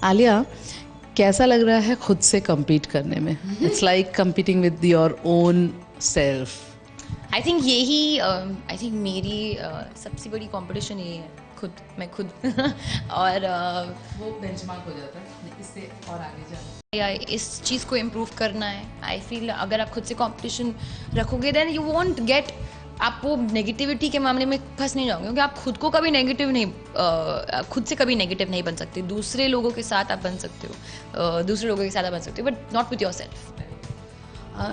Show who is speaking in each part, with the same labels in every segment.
Speaker 1: आलिया, कैसा लग रहा है खुद से compete करने में? It's like competing with your own self.
Speaker 2: I think यही आई थिंक मेरी सबसे बड़ी कंपटीशन यही है, मैं खुद और
Speaker 1: वो बेंचमार्क हो जाता है, इससे और आगे जाना।
Speaker 2: या इस चीज़ को इम्प्रूव करना है। आई फील अगर आप खुद से कंपटीशन रखोगे देन यू वॉन्ट गेट, आप वो नेगेटिविटी के मामले में फंस नहीं जाओगे, क्योंकि आप खुद को कभी नेगेटिव नहीं खुद से कभी नेगेटिव नहीं बन सकते। दूसरे लोगों के साथ आप बन सकते हो, दूसरे लोगों के साथ आप बन सकते हो, but not with your self.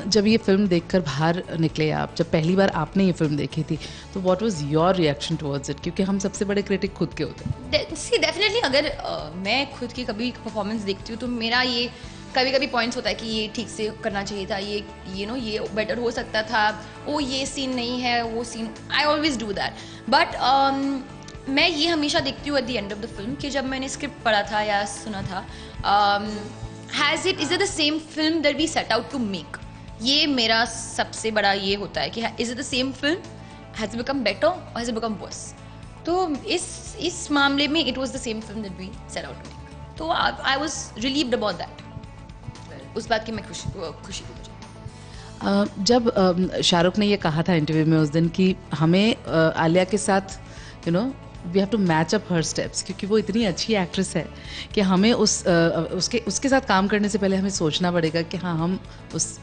Speaker 1: जब ये फिल्म देखकर बाहर निकले आप, जब पहली बार आपने ये फिल्म देखी थी, तो what was your reaction towards it? क्योंकि हम सबसे बड़े क्रिटिक खुद के होते हैं।
Speaker 2: सी डेफिनेटली अगर मैं खुद की कभी परफॉर्मेंस देखती हूँ तो मेरा ये कभी कभी पॉइंट्स होता है कि ये ठीक से करना चाहिए था, ये बेटर हो सकता था, ओ ये सीन नहीं है, वो scene, I always do that. But मैं ये हमेशा देखती हूँ at the end of the film कि जब मैंने स्क्रिप्ट पढ़ा था या सुना था, is it the same film that we set out to make? ये मेरा सबसे बड़ा ये होता है कि is it the same film, has it become better और हैज इट बिकम वर्स? तो इस मामले में it was the same film that we set out to make, तो I was relieved about that. उस बात की मैं खुशी थी मुझे।
Speaker 1: जब शाहरुख ने ये कहा था इंटरव्यू में उस दिन कि हमें आलिया के साथ we have to match up her steps, क्योंकि वो इतनी अच्छी एक्ट्रेस है कि हमें उसके साथ काम करने से पहले हमें सोचना पड़ेगा कि हाँ, हम उस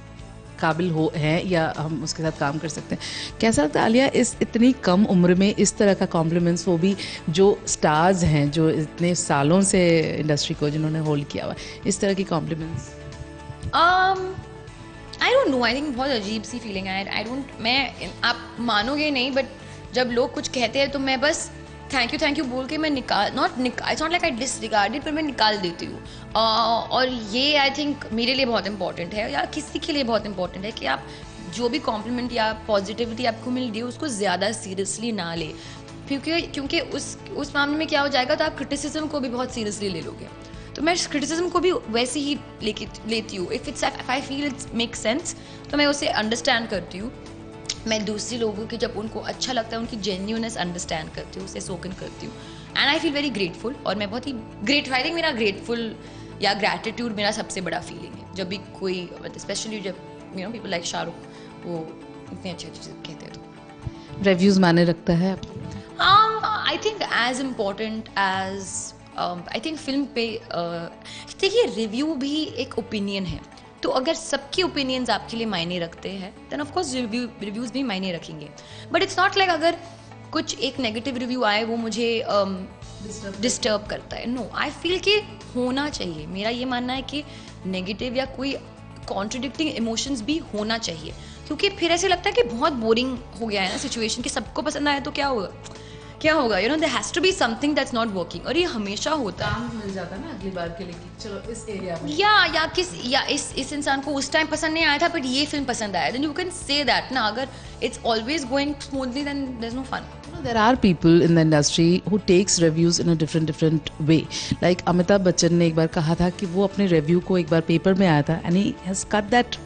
Speaker 1: काबिल हैं या हम उसके साथ काम कर सकते हैं। कैसा लगता है आलिया, इस इतनी कम उम्र में इस तरह का कॉम्प्लीमेंट्स, वो भी जो स्टार्स हैं, जो इतने सालों से इंडस्ट्री को जिन्होंने होल्ड किया हुआ, इस तरह की compliments?
Speaker 2: I don't know, I think बहुत अजीब सी फीलिंग है। आप मानोगे नहीं, बट जब लोग कुछ कहते हैं तो मैं बस थैंक यू बोल के मैं it's not like I disregard it, पर मैं निकाल देती हूँ। और ये आई थिंक मेरे लिए बहुत इंपॉर्टेंट है, या किसी के लिए बहुत इंपॉर्टेंट है, कि आप जो भी कॉम्प्लीमेंट या पॉजिटिविटी आपको मिल रही है उसको ज़्यादा सीरियसली ना ले, क्योंकि उस मामले में क्या हो जाएगा, तो आप क्रिटिसिज्म को भी बहुत सीरियसली ले लोगे। तो मैं क्रिटिसिज्म को भी वैसे ही लेती हूँ। If I feel it's make sense तो मैं उसे अंडरस्टैंड करती हूँ। मैं दूसरे लोगों के, जब उनको अच्छा लगता है, उनकी जेन्यूनेस अंडरस्टैंड करती हूँ, उसे सोकन करती हूँ, and I feel very grateful. और मैं बहुत ही आई थिंक मेरा ग्रेटफुल या ग्रैटिट्यूड मेरा सबसे बड़ा फीलिंग है जब भी कोई, स्पेशली जब पीपल लाइक शाहरुख वो इतनी अच्छी चीज़ें कहते हैं। तो
Speaker 1: रिव्यूज़ माने रखता है?
Speaker 2: I think as important as I think film पे देखिए, रिव्यू भी एक ओपिनियन है, तो अगर सबके ओपिनियंस आपके लिए मायने रखते हैं देन ऑफ कोर्स रिव्यूज़ भी मायने रखेंगे। बट इट्स नॉट लाइक अगर कुछ एक नेगेटिव रिव्यू आए वो मुझे डिस्टर्ब करता है। नो, आई फील कि होना चाहिए। मेरा ये मानना है कि नेगेटिव या कोई कॉन्ट्रडिक्टिंग इमोशंस भी होना चाहिए, क्योंकि फिर ऐसे लगता है कि बहुत बोरिंग हो गया है ना सिचुएशन, कि सबको पसंद आए तो क्या होगा, there has to be something that's not working. और ये हमेशा होता है,
Speaker 1: काम मिल जाता ना अगली बार के लिए कि चलो इस एरिया में,
Speaker 2: या इस इंसान को उस टाइम पसंद नहीं आया था बट ये फिल्म पसंद आया, then you can say that ना। अगर it's always going smoothly then there is no fun.
Speaker 1: There are people in the industry who takes reviews in a different way. Like Amitabh Bachchan ने एक बार कहा था कि वो अपने रिव्यू को, एक बार पेपर में आया था, and he has cut that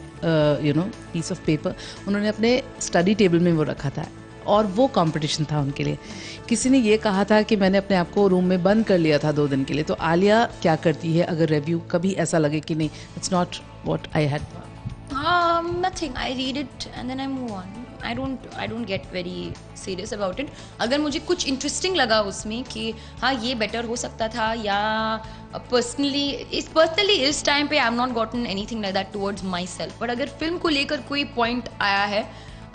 Speaker 1: piece of paper, उन्होंने अपने स्टडी टेबल में वो रखा था, और वो कंपटीशन था उनके लिए। किसी ने ये कहा था कि मैंने अपने आप को रूम में बंद कर लिया था 2 दिन के लिए। तो आलिया क्या करती है अगर रिव्यू कभी ऐसा लगे कि नहीं, it's not what I had?
Speaker 2: Nothing. I read it and then I move on. I don't get very serious about it. अगर मुझे कुछ इंटरेस्टिंग लगा उसमें कि हाँ ये बेटर हो सकता था, या पर्सनली इस टाइम पे I am not gotten anything like that towards my self, but अगर फिल्म को लेकर कोई पॉइंट आया है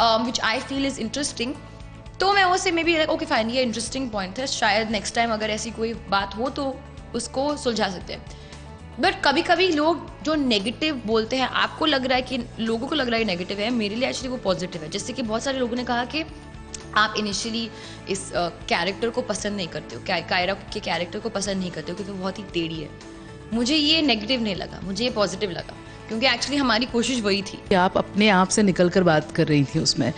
Speaker 2: विच आई फील इज इंटरेस्टिंग, तो मैं उसे मे बी ओके फाइन, ये इंटरेस्टिंग पॉइंट है, शायद नेक्स्ट टाइम अगर ऐसी कोई बात हो तो उसको सुलझा सकते हैं। बट कभी कभी लोग जो नेगेटिव बोलते हैं, आपको लग रहा है कि लोगों को लग रहा है नेगेटिव है, मेरे लिए एक्चुअली वो पॉजिटिव है। जैसे कि बहुत सारे लोगों ने कहा कि आप इनिशियली इस कैरेक्टर को पसंद नहीं करते हो, कायरा के कैरेक्टर को पसंद नहीं करते हो क्योंकि वो बहुत ही टेढ़ी है। मुझे ये नेगेटिव नहीं लगा, मुझे ये पॉजिटिव लगा, क्योंकि एक्चुअली हमारी कोशिश वही थी।
Speaker 1: आप अपने आप से निकल कर बात कर रही थी उसमें।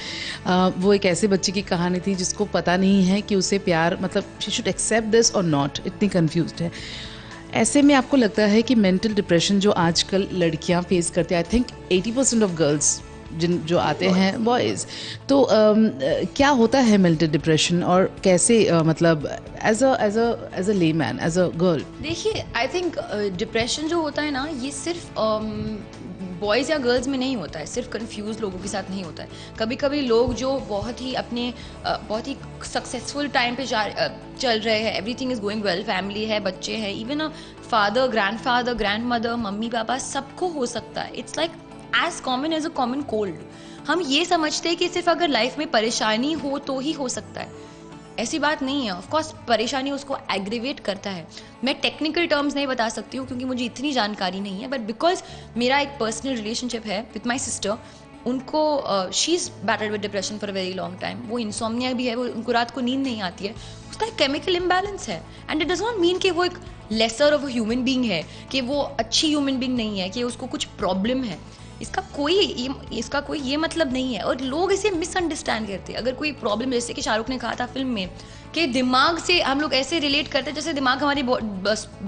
Speaker 1: वो एक ऐसे बच्चे की कहानी थी जिसको पता नहीं है कि उसे प्यार, मतलब शी शुड एक्सेप्ट दिस और नॉट, इतनी कन्फ्यूज्ड है। ऐसे में आपको लगता है कि मेंटल डिप्रेशन जो आजकल लड़कियां फेस करती हैं, आई थिंक 80% ऑफ गर्ल्स जो आते हैं बॉयज़, तो क्या होता है मेंटल डिप्रेशन और कैसे मतलब as a layman, as a girl?
Speaker 2: देखिए, आई थिंक डिप्रेशन जो होता है ना, ये सिर्फ बॉयज़ या गर्ल्स में नहीं होता है, सिर्फ कंफ्यूज लोगों के साथ नहीं होता है। कभी कभी लोग जो बहुत ही अपने बहुत ही सक्सेसफुल टाइम पे चल रहे हैं, everything is going well, family है, बच्चे हैं, even a father, grandfather, grandmother, mummy papa, सबको हो सकता है। It's like as common as a common cold. हम ये समझते हैं कि सिर्फ अगर लाइफ में परेशानी हो तो ही हो सकता है, ऐसी बात नहीं है। ऑफ कोर्स परेशानी उसको एग्रीवेट करता है। मैं टेक्निकल टर्म्स नहीं बता सकती हूँ क्योंकि मुझे इतनी जानकारी नहीं है, बट बिकॉज मेरा एक पर्सनल रिलेशनशिप है विथ माई सिस्टर, उनको she is battled with depression for a very long time. वो इंसोम्निया भी है, वो उनको रात को नींद नहीं आती है, उसका एक केमिकल इम्बैलेंस है। And it does not mean कि वो एक lesser of a human being है, कि वो अच्छी ह्यूमन बींग नहीं है, कि उसको कुछ प्रॉब्लम है। इसका कोई ये मतलब नहीं है। और लोग इसे मिसअंडरस्टैंड करते हैं। अगर कोई प्रॉब्लम, जैसे कि शाहरुख ने कहा था फिल्म में कि दिमाग से हम लोग ऐसे रिलेट करते हैं जैसे दिमाग हमारे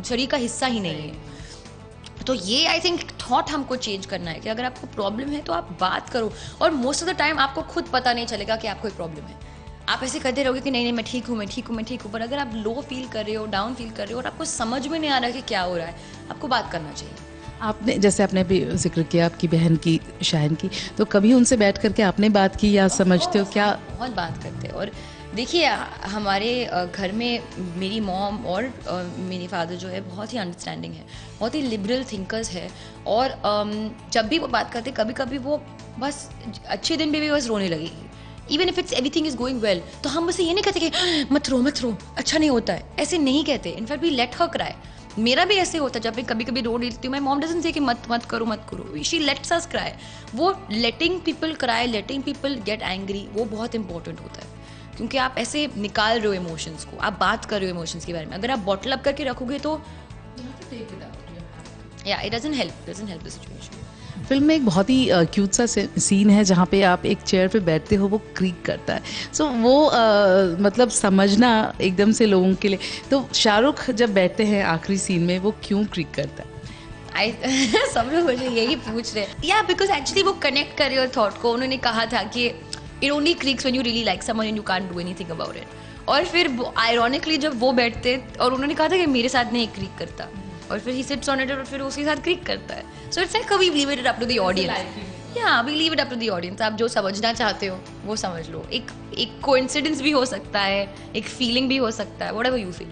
Speaker 2: शरीर का हिस्सा ही नहीं है। तो ये आई थिंक थॉट हमको चेंज करना है कि अगर आपको प्रॉब्लम है तो आप बात करो, और मोस्ट ऑफ द टाइम आपको खुद पता नहीं चलेगा कि आपको एक प्रॉब्लम है। आप ऐसे करते रहोगे कि नहीं नहीं मैं ठीक हूँ, मैं ठीक हूँ, मैं ठीक हूँ, पर अगर आप लो फील कर रहे हो, डाउन फील कर रहे हो और आपको समझ में नहीं आ रहा कि क्या हो रहा है, आपको बात करना चाहिए।
Speaker 1: आपने, जैसे आपने अभी जिक्र किया आपकी बहन की, शाहिन की, तो कभी उनसे बैठ करके आपने बात की या समझते हो क्या?
Speaker 2: बहुत बात करते हैं। और देखिए, हमारे घर में मेरी मॉम और मेरे फादर जो है बहुत ही अंडरस्टैंडिंग है, बहुत ही लिबरल थिंकर्स है। और जब भी वो बात करते, कभी कभी वो बस अच्छे दिन पे भी बस रोने लगेगी, even if it's everything is going well. तो हम उसे ये नहीं कहते कि मत रो, अच्छा नहीं होता है, ऐसे नहीं कहते। In fact we let her cry. मेरा भी ऐसे होता है, जब मैं कभी कभी रो लेती हूँ, माय मॉम डजंट से कि मत करो, शी लेट्स अस क्राई। वो letting people cry, letting people get angry, वो बहुत इंपॉर्टेंट होता है, क्योंकि आप ऐसे निकाल रहे हो इमोशंस को, आप बात कर रहे हो इमोशंस के बारे में। अगर आप बॉटल अप करके रखोगे तो या it doesn't help the situation.
Speaker 1: Film में एक बहुत ही क्यूट सा सीन है जहाँ पे आप एक चेयर पे बैठते हो, वो क्रीक करता है। सो वो मतलब समझना एकदम से लोगों के लिए, तो शाहरुख जब बैठते हैं आखिरी सीन में, वो क्यों क्रीक करता है?
Speaker 2: सब लोग मुझे यही पूछ रहे हैं। या बिकॉज एक्चुअली वो कनेक्ट कर रहे हो थॉट को। उन्होंने कहा था कि it only creeks when you really like someone and you can't do anything about it. और फिर आयरॉनिकली जब वो बैठते, और उन्होंने कहा था कि मेरे साथ नहीं क्रीक करता, और फिर ही सिट्स ऑन इट और फिर उसके साथ क्रिक करता है। So it's like we leave it up to the audience. या we leave it up to the audience. आप जो समझना चाहते हो वो समझ लो। एक कोइंसिडेंस भी हो सकता है, एक फीलिंग भी हो सकता है, व्हाटएवर यू फील।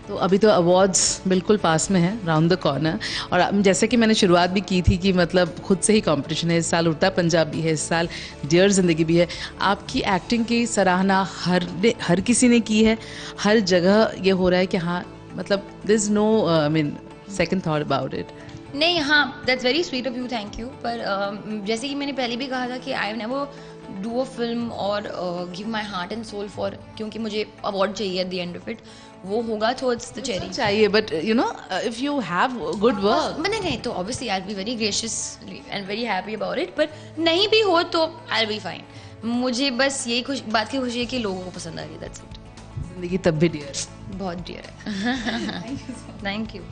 Speaker 1: तो अभी तो अवार्ड्स बिल्कुल पास में है, राउंड द कॉर्नर। और जैसे कि मैंने शुरुआत भी की थी कि मतलब खुद से ही कंपटीशन है। इस साल उड़ता पंजाब भी है, इस साल डियर जिंदगी भी है। आपकी एक्टिंग की सराहना हर किसी ने की है, हर जगह ये हो रहा है कि हाँ, मतलब there is no I mean second thought about it.
Speaker 2: नहीं, हाँ, that's very sweet of you, thank you. पर जैसे कि मैंने पहले भी कहा था कि I never do a film और give my heart and soul for, क्योंकि मुझे अवार्ड चाहिए at the end of it. वो होगा towards the cherry
Speaker 1: चाहिए, but you know if you have good work,
Speaker 2: नहीं तो obviously I will be very gracious and very happy about it. पर नहीं भी हो तो आई विल बी फाइन। मुझे बस यही बात की खुशी है कि लोगों को पसंद आ रही है, दैट्स इट।
Speaker 1: जिंदगी तब भी डियर,
Speaker 2: बहुत डियर है। Thank you.